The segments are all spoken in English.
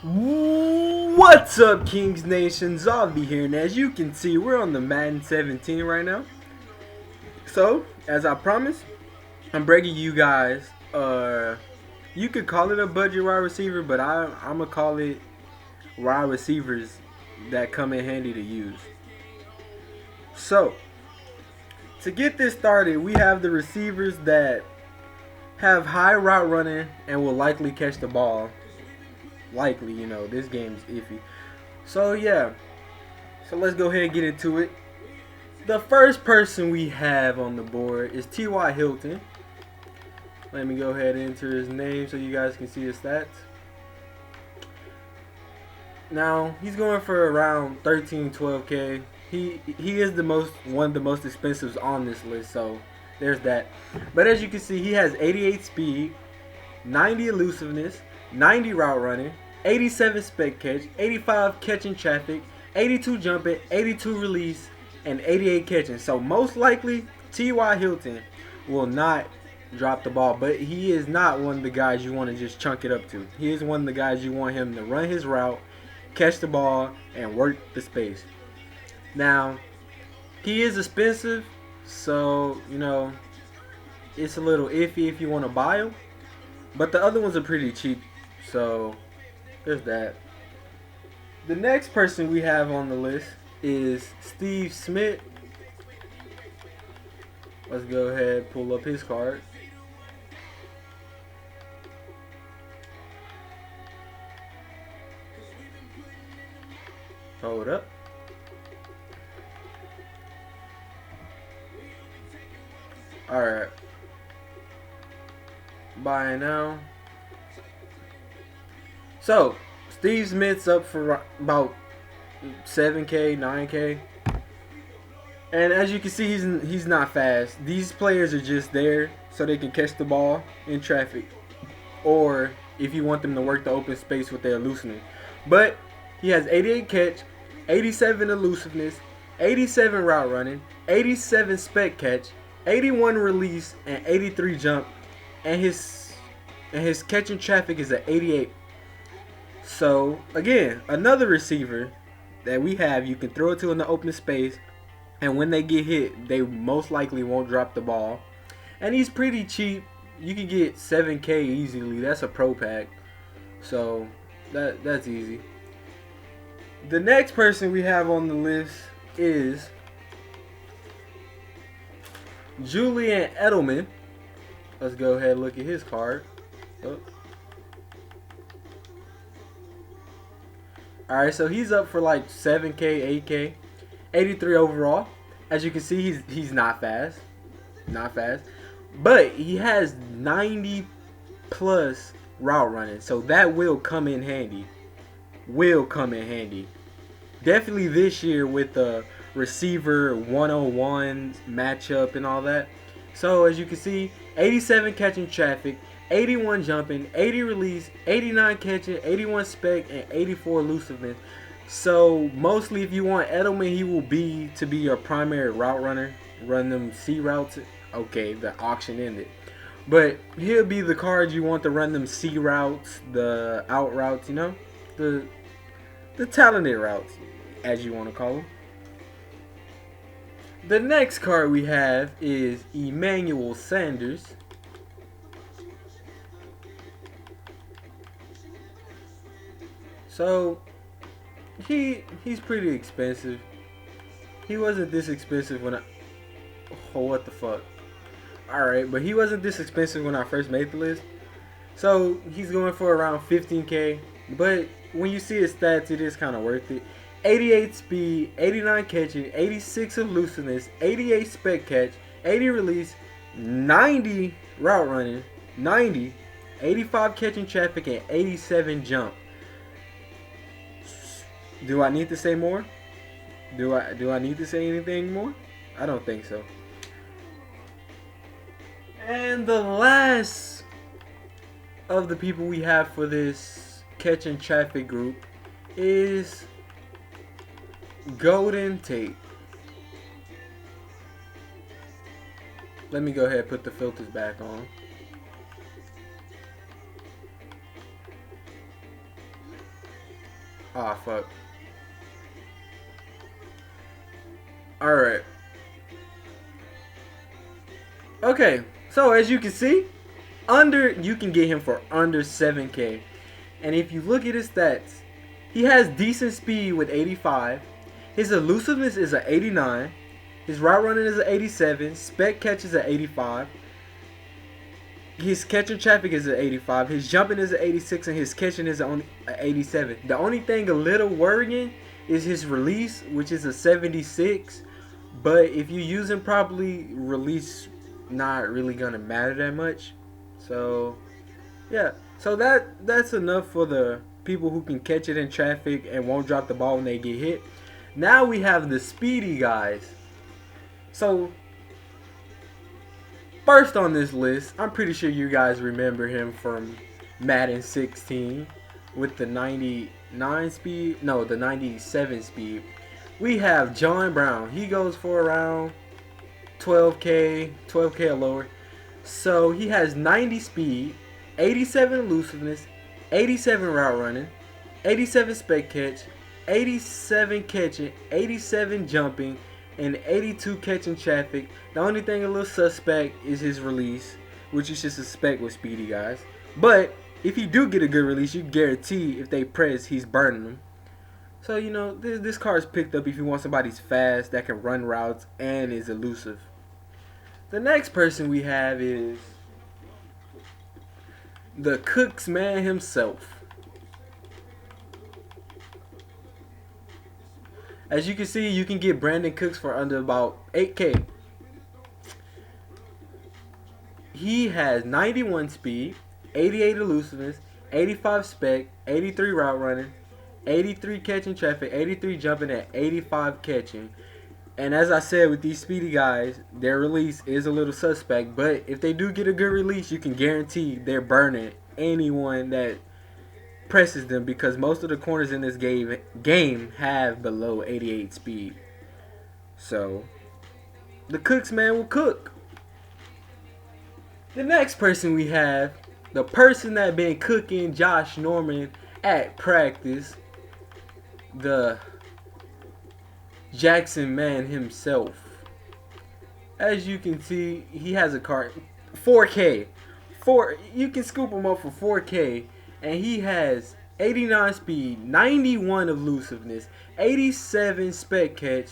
What's up, Kings Nation? Zombie here, and as you can see, we're on the Madden 17 right now. So, as I promised, I'm bringing you guys, you could call it a budget wide receiver, but I'm gonna call it wide receivers that come in handy to use. So, to get this started, we have the receivers that have high route running and will likely catch the ball. Likely, this game's iffy. So yeah, so let's go ahead and get into it. The first person we have on the board is T.Y. Hilton. Let me go ahead and enter his name so you guys can see his stats. Now, he's going for around 12K. He is one of the most expensive on this list, so there's that. But as you can see, he has 88 speed, 90 elusiveness, 90 route running, 87 spec catch, 85 catching traffic, 82 jumping, 82 release, and 88 catching. So most likely, T.Y. Hilton will not drop the ball, but he is not one of the guys you want to just chunk it up to. He is one of the guys you want him to run his route, catch the ball, and work the space. Now, he is expensive, so, it's a little iffy if you want to buy him. But the other ones are pretty cheap, so there's that. The next person we have on the list is Steve Smith. Let's go ahead and pull up his card. Hold up. Alright. Buy now. So, Steve Smith's up for about 7K, 9K. And as you can see, he's not fast. These players are just there so they can catch the ball in traffic, or if you want them to work the open space with their loosening. But he has 88 catch, 87 elusiveness, 87 route running, 87 spec catch, 81 release, and 83 jump. And his catching traffic is at 88. So again, another receiver that we have you can throw it to in the open space, and when they get hit, they most likely won't drop the ball. And he's pretty cheap. You can get 7K easily. That's a pro pack. So that's easy. The next person we have on the list is Julian Edelman. Let's go ahead and look at his card. Oh. Alright, so he's up for like 7K, 8K, 83 overall. As you can see, he's not fast. Not fast. But he has 90 plus route running. So that will come in handy. Definitely this year with the receiver 101 matchup and all that. So as you can see, 87 catching traffic, 81 jumping, 80 release, 89 catching, 81 spec, and 84 elusiveness. So mostly if you want Edelman, he will be your primary route runner. Run them C routes. Okay, the auction ended. But he'll be the card you want to run them C routes, the out routes, the talented routes, as you want to call them. The next card we have is Emmanuel Sanders. So he's pretty expensive. He wasn't this expensive when what the fuck. Alright, but he wasn't this expensive when I first made the list. So he's going for around 15K. But when you see his stats, it is kind of worth it. 88 speed, 89 catching, 86 elusiveness, 88 spec catch, 80 release, 90 route running, 90, 85 catching traffic, and 87 jump. Do I need to say more? Do I need to say anything more? I don't think so. And the last of the people we have for this catching traffic group is Golden Tate. Let me go ahead and put the filters back on. Ah, fuck. Alright. Okay, so as you can see, you can get him for under 7K. And if you look at his stats, he has decent speed with 85. His elusiveness is an 89. His route running is an 87. Spec catch is an 85. His catching traffic is an 85. His jumping is an 86, and his catching is only an 87. The only thing a little worrying is his release, which is a 76. But if you use him properly, release not really gonna matter that much. So yeah, so that's enough for the people who can catch it in traffic and won't drop the ball when they get hit. Now we have the speedy guys. So first on this list, I'm pretty sure you guys remember him from Madden 16 with the 99 speed, no, the 97 speed. We have John Brown. He goes for around 12K or lower. So he has 90 speed, 87 elusiveness, 87 route running, 87 spec catch, 87 catching, 87 jumping, and 82 catching traffic. The only thing a little suspect is his release, which you should suspect with speedy guys. But if you do get a good release, you guarantee if they press, he's burning them. So, you know, this card is picked up if you want somebody fast that can run routes and is elusive. The next person we have is the Cooks man himself. As you can see, you can get Brandon Cooks for under about 8K. He has 91 speed, 88 elusiveness, 85 spec, 83 route running, 83 catching traffic, 83 jumping, and 85 catching. And as I said, with these speedy guys, their release is a little suspect. But if they do get a good release, you can guarantee they're burning anyone that presses them, because most of the corners in this game have below 88 speed. So the Cooks man will cook. The next person we have, the person that been cooking Josh Norman at practice, the Jackson man himself. As you can see, he has a card 4K. You can scoop him up for 4K, and he has 89 speed, 91 elusiveness, 87 spec catch,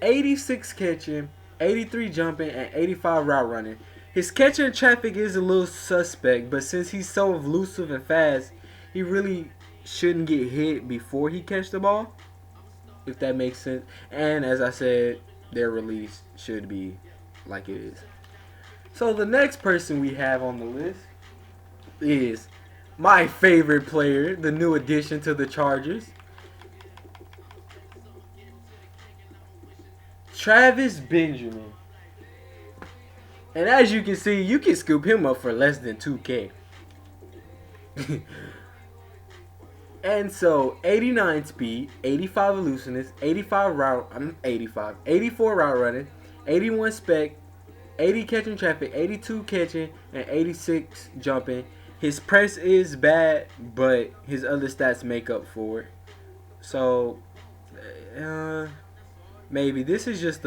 86 catching, 83 jumping, and 85 route running. His catching traffic is a little suspect, but since he's so elusive and fast, he really shouldn't get hit before he catch the ball, if that makes sense. And as I said, their release should be like it is. So the next person we have on the list is my favorite player, the new addition to the Chargers, Travis Benjamin. And as you can see, you can scoop him up for less than 2K. And so 89 speed, 85 elusiveness, 84 route running, 81 spec, 80 catching traffic, 82 catching, and 86 jumping. His press is bad, but his other stats make up for it. So maybe this is just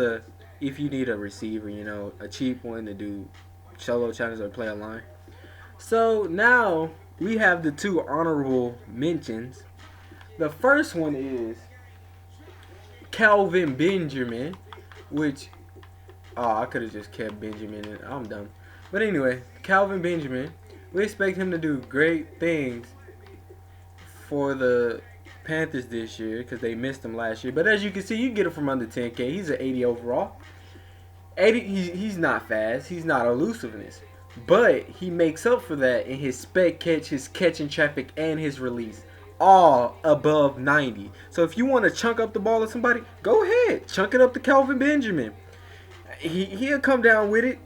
if you need a receiver, you know, a cheap one to do solo challenges or play online. So now we have the two honorable mentions. The first one is Calvin Benjamin, which, I could have just kept Benjamin in. I'm dumb. But anyway, Calvin Benjamin, we expect him to do great things for the Panthers this year because they missed him last year. But as you can see, you get him from under 10K. He's an 80 overall. 80. He's not fast. He's not elusiveness. But he makes up for that in his spec catch, his catching traffic, and his release. All above 90. So if you want to chunk up the ball to somebody, go ahead. Chunk it up to Calvin Benjamin. He'll come down with it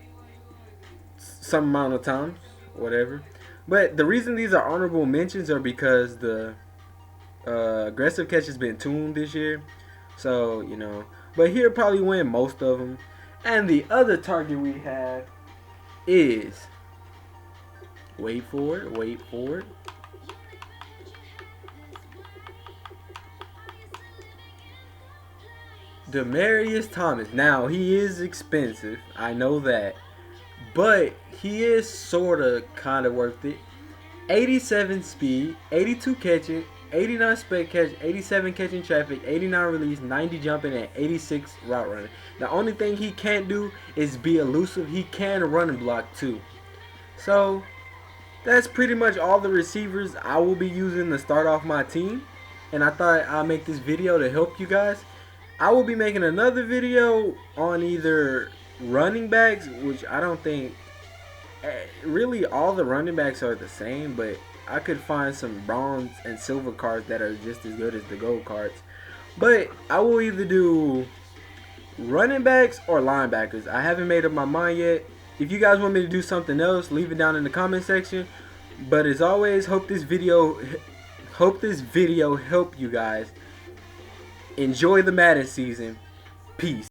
some amount of times, whatever. But the reason these are honorable mentions are because the aggressive catch has been tuned this year. So, you know. But he'll probably win most of them. And the other target we have is, wait for it, Demaryius Thomas. Now, he is expensive. I know that. But he is sort of kind of worth it. 87 speed, 82 catching, 89 spec catch, 87 catching traffic, 89 release, 90 jumping, and 86 route running. The only thing he can't do is be elusive. He can run and block too. So that's pretty much all the receivers I will be using to start off my team. And I thought I'll make this video to help you guys. I will be making another video on either running backs, which I don't think really all the running backs are the same, but I could find some bronze and silver cards that are just as good as the gold cards. But I will either do running backs or linebackers. I haven't made up my mind yet. If you guys want me to do something else, leave it down in the comment section. But as always, hope this video helped you guys. Enjoy the Madden season. Peace.